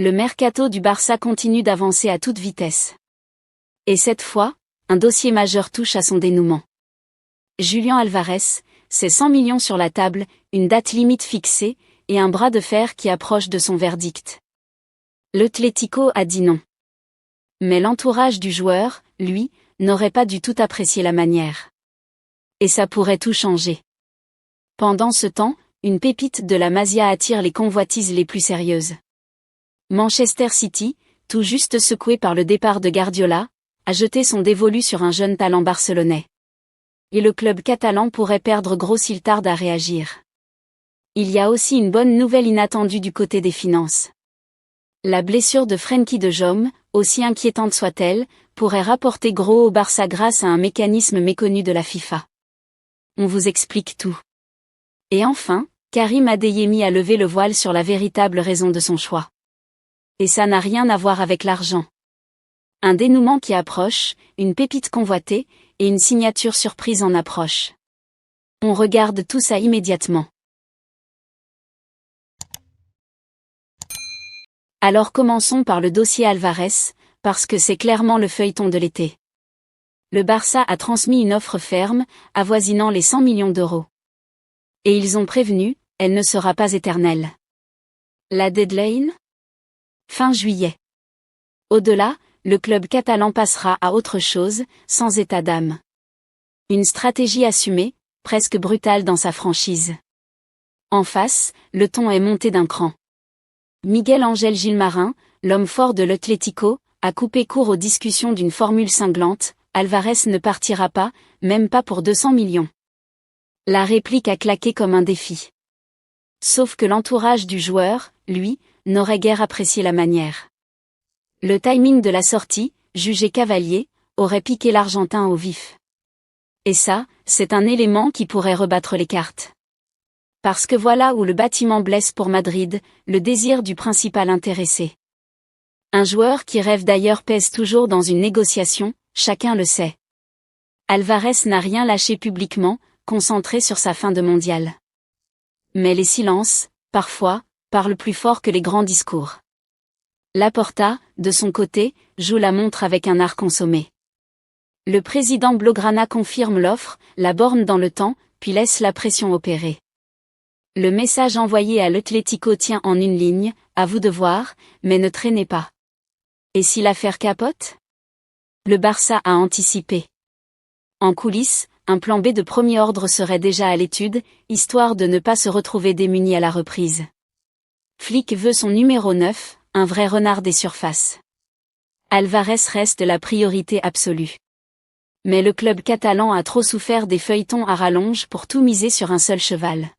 Le mercato du Barça continue d'avancer à toute vitesse. Et cette fois, un dossier majeur touche à son dénouement. Julián Álvarez, c'est 100 millions sur la table, une date limite fixée, et un bras de fer qui approche de son verdict. L'Atlético a dit non. Mais l'entourage du joueur, lui, n'aurait pas du tout apprécié la manière. Et ça pourrait tout changer. Pendant ce temps, une pépite de la Masia attire les convoitises les plus sérieuses. Manchester City, tout juste secoué par le départ de Guardiola, a jeté son dévolu sur un jeune talent barcelonais. Et le club catalan pourrait perdre gros s'il tarde à réagir. Il y a aussi une bonne nouvelle inattendue du côté des finances. La blessure de Frenkie de Jong, aussi inquiétante soit-elle, pourrait rapporter gros au Barça grâce à un mécanisme méconnu de la FIFA. On vous explique tout. Et enfin, Karim Adeyemi a levé le voile sur la véritable raison de son choix. Et ça n'a rien à voir avec l'argent. Un dénouement qui approche, une pépite convoitée, et une signature surprise en approche. On regarde tout ça immédiatement. Alors commençons par le dossier Álvarez, parce que c'est clairement le feuilleton de l'été. Le Barça a transmis une offre ferme, avoisinant les 100 millions d'euros. Et ils ont prévenu, elle ne sera pas éternelle. La deadline ? Fin juillet. Au-delà, le club catalan passera à autre chose, sans état d'âme. Une stratégie assumée, presque brutale dans sa franchise. En face, le ton est monté d'un cran. Miguel Ángel Gilmarín, l'homme fort de l'Atlético, a coupé court aux discussions d'une formule cinglante, Álvarez ne partira pas, même pas pour 200 millions. La réplique a claqué comme un défi. Sauf que l'entourage du joueur, lui, n'aurait guère apprécié la manière. Le timing de la sortie, jugé cavalier, aurait piqué l'Argentin au vif. Et ça, c'est un élément qui pourrait rebattre les cartes. Parce que voilà où le bâtiment blesse pour Madrid, le désir du principal intéressé. Un joueur qui rêve d'ailleurs pèse toujours dans une négociation, chacun le sait. Álvarez n'a rien lâché publiquement, concentré sur sa fin de mondial. Mais les silences, parfois, parlent plus fort que les grands discours. Laporta, de son côté, joue la montre avec un art consommé. Le président Blaugrana confirme l'offre, la borne dans le temps, puis laisse la pression opérer. Le message envoyé à l'Atlético tient en une ligne, à vous de voir, mais ne traînez pas. Et si l'affaire capote ? Le Barça a anticipé. En coulisses, un plan B de premier ordre serait déjà à l'étude, histoire de ne pas se retrouver démuni à la reprise. Flick veut son numéro 9, un vrai renard des surfaces. Álvarez reste la priorité absolue. Mais le club catalan a trop souffert des feuilletons à rallonge pour tout miser sur un seul cheval.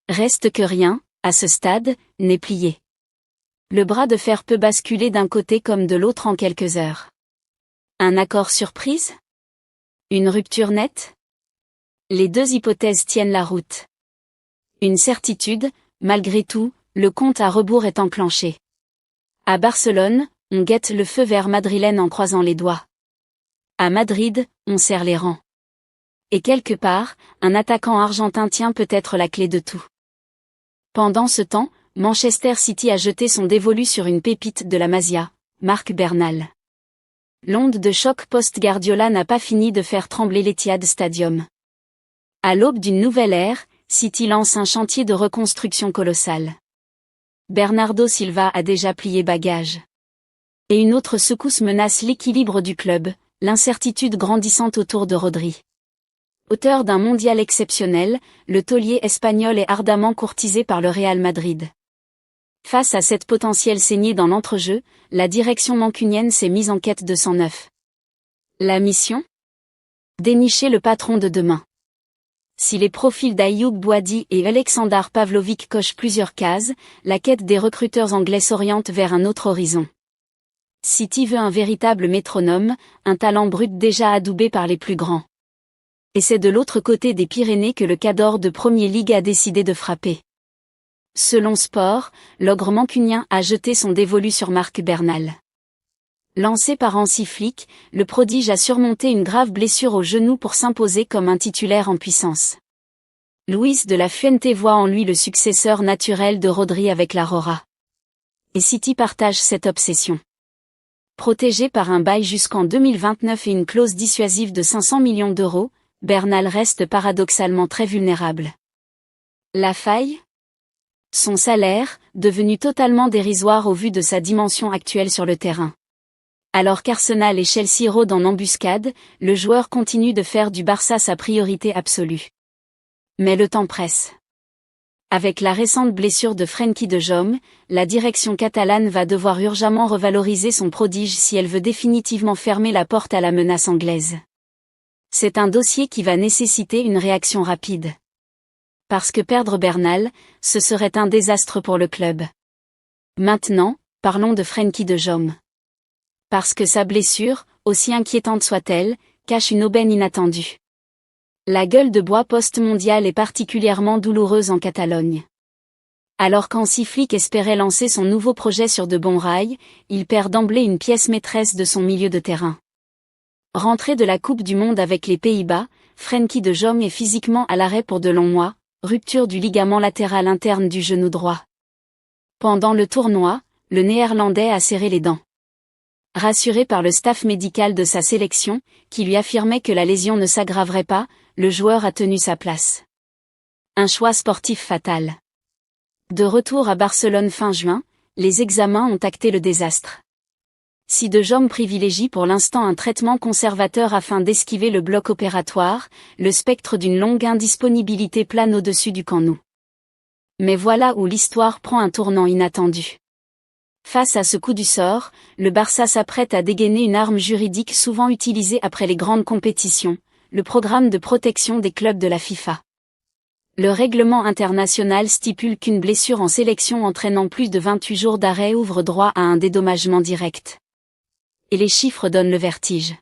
Reste que rien, à ce stade, n'est plié. Le bras de fer peut basculer d'un côté comme de l'autre en quelques heures. Un accord surprise ? Une rupture nette ? Les deux hypothèses tiennent la route. Une certitude, malgré tout, le compte à rebours est enclenché. À Barcelone, on guette le feu vert madrilène en croisant les doigts. À Madrid, on serre les rangs. Et quelque part, un attaquant argentin tient peut-être la clé de tout. Pendant ce temps, Manchester City a jeté son dévolu sur une pépite de la Masia, Marc Bernal. L'onde de choc post-Guardiola n'a pas fini de faire trembler l'Etihad Stadium. À l'aube d'une nouvelle ère, City lance un chantier de reconstruction colossal. Bernardo Silva a déjà plié bagage. Et une autre secousse menace l'équilibre du club, l'incertitude grandissante autour de Rodri. Auteur d'un mondial exceptionnel, le taulier espagnol est ardemment courtisé par le Real Madrid. Face à cette potentielle saignée dans l'entrejeu, la direction mancunienne s'est mise en quête de 109. La mission ? Dénicher le patron de demain. Si les profils d'Ayoub Boadi et Aleksandar Pavlovic cochent plusieurs cases, la quête des recruteurs anglais s'oriente vers un autre horizon. City veut un véritable métronome, un talent brut déjà adoubé par les plus grands. Et c'est de l'autre côté des Pyrénées que le cador de Premier League a décidé de frapper. Selon Sport, l'ogre mancunien a jeté son dévolu sur Marc Bernal. Lancé par Hansi Flick, le prodige a surmonté une grave blessure au genou pour s'imposer comme un titulaire en puissance. Luis de la Fuente voit en lui le successeur naturel de Rodri avec l'Aurora. Et City partage cette obsession. Protégé par un bail jusqu'en 2029 et une clause dissuasive de 500 millions d'euros, Bernal reste paradoxalement très vulnérable. La faille ? Son salaire, devenu totalement dérisoire au vu de sa dimension actuelle sur le terrain. Alors qu'Arsenal et Chelsea rôdent en embuscade, le joueur continue de faire du Barça sa priorité absolue. Mais le temps presse. Avec la récente blessure de Frenkie de Jong, la direction catalane va devoir urgemment revaloriser son prodige si elle veut définitivement fermer la porte à la menace anglaise. C'est un dossier qui va nécessiter une réaction rapide. Parce que perdre Bernal, ce serait un désastre pour le club. Maintenant, parlons de Frenkie de Jong. Parce que sa blessure, aussi inquiétante soit-elle, cache une aubaine inattendue. La gueule de bois post-mondiale est particulièrement douloureuse en Catalogne. Alors qu'Hansi Flick espérait lancer son nouveau projet sur de bons rails, il perd d'emblée une pièce maîtresse de son milieu de terrain. Rentré de la Coupe du Monde avec les Pays-Bas, Frenkie de Jong est physiquement à l'arrêt pour de longs mois, rupture du ligament latéral interne du genou droit. Pendant le tournoi, le Néerlandais a serré les dents. Rassuré par le staff médical de sa sélection, qui lui affirmait que la lésion ne s'aggraverait pas, le joueur a tenu sa place. Un choix sportif fatal. De retour à Barcelone fin juin, les examens ont acté le désastre. Si De Jong privilégie pour l'instant un traitement conservateur afin d'esquiver le bloc opératoire, le spectre d'une longue indisponibilité plane au-dessus du Camp Nou. Mais voilà où l'histoire prend un tournant inattendu. Face à ce coup du sort, le Barça s'apprête à dégainer une arme juridique souvent utilisée après les grandes compétitions, le programme de protection des clubs de la FIFA. Le règlement international stipule qu'une blessure en sélection entraînant plus de 28 jours d'arrêt ouvre droit à un dédommagement direct. Et les chiffres donnent le vertige.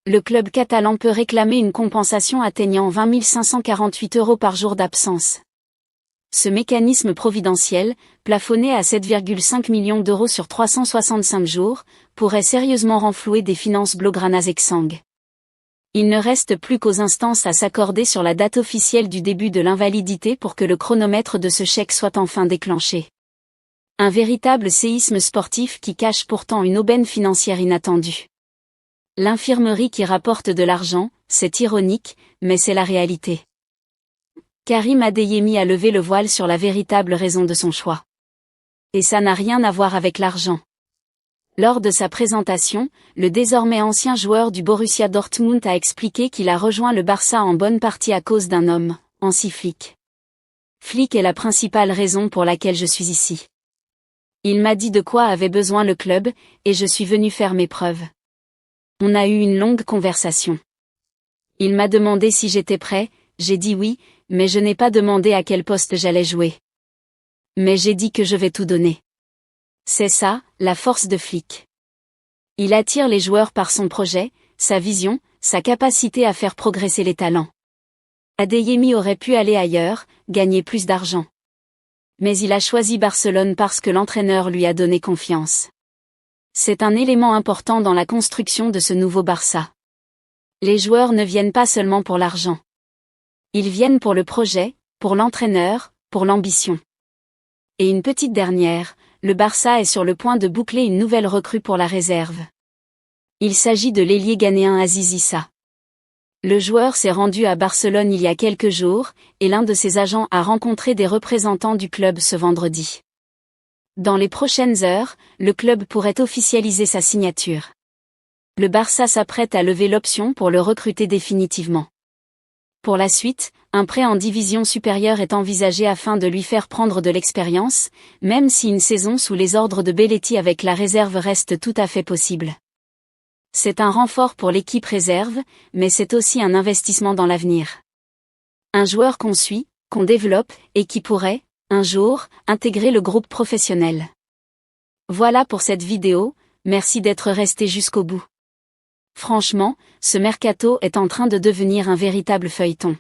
Le club catalan peut réclamer une compensation atteignant 20 548 € par jour d'absence. Ce mécanisme providentiel, plafonné à 7,5 millions d'euros sur 365 jours, pourrait sérieusement renflouer des finances blaugranas exsangues. Il ne reste plus qu'aux instances à s'accorder sur la date officielle du début de l'invalidité pour que le chronomètre de ce chèque soit enfin déclenché. Un véritable séisme sportif qui cache pourtant une aubaine financière inattendue. L'infirmerie qui rapporte de l'argent, c'est ironique, mais c'est la réalité. Karim Adeyemi a levé le voile sur la véritable raison de son choix. Et ça n'a rien à voir avec l'argent. Lors de sa présentation, le désormais ancien joueur du Borussia Dortmund a expliqué qu'il a rejoint le Barça en bonne partie à cause d'un homme, Hansi Flick. Flick est la principale raison pour laquelle je suis ici. Il m'a dit de quoi avait besoin le club, et je suis venu faire mes preuves. On a eu une longue conversation. Il m'a demandé si j'étais prêt, j'ai dit oui, mais je n'ai pas demandé à quel poste j'allais jouer. Mais j'ai dit que je vais tout donner. C'est ça, la force de Flick. Il attire les joueurs par son projet, sa vision, sa capacité à faire progresser les talents. Adeyemi aurait pu aller ailleurs, gagner plus d'argent. Mais il a choisi Barcelone parce que l'entraîneur lui a donné confiance. C'est un élément important dans la construction de ce nouveau Barça. Les joueurs ne viennent pas seulement pour l'argent. Ils viennent pour le projet, pour l'entraîneur, pour l'ambition. Et une petite dernière, le Barça est sur le point de boucler une nouvelle recrue pour la réserve. Il s'agit de l'ailier ghanéen Aziz Issa. Le joueur s'est rendu à Barcelone il y a quelques jours, et l'un de ses agents a rencontré des représentants du club ce vendredi. Dans les prochaines heures, le club pourrait officialiser sa signature. Le Barça s'apprête à lever l'option pour le recruter définitivement. Pour la suite, un prêt en division supérieure est envisagé afin de lui faire prendre de l'expérience, même si une saison sous les ordres de Belletti avec la réserve reste tout à fait possible. C'est un renfort pour l'équipe réserve, mais c'est aussi un investissement dans l'avenir. Un joueur qu'on suit, qu'on développe, et qui pourrait, un jour, intégrer le groupe professionnel. Voilà pour cette vidéo, merci d'être resté jusqu'au bout. Franchement, ce mercato est en train de devenir un véritable feuilleton.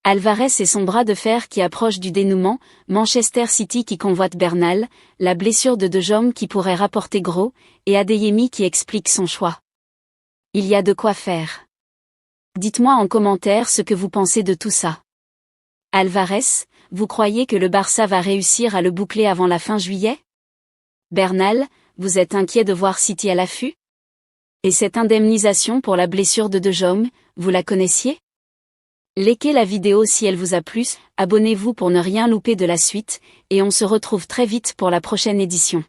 Alvarez et son bras de fer qui approche du dénouement, Manchester City qui convoite Bernal, la blessure de Jong qui pourrait rapporter gros, et Adeyemi qui explique son choix. Il y a de quoi faire. Dites-moi en commentaire ce que vous pensez de tout ça. Alvarez, vous croyez que le Barça va réussir à le boucler avant la fin juillet ? Bernal, vous êtes inquiet de voir City à l'affût? Et cette indemnisation pour la blessure de De Jong, vous la connaissiez? Likez la vidéo si elle vous a plu, abonnez-vous pour ne rien louper de la suite, et on se retrouve très vite pour la prochaine édition.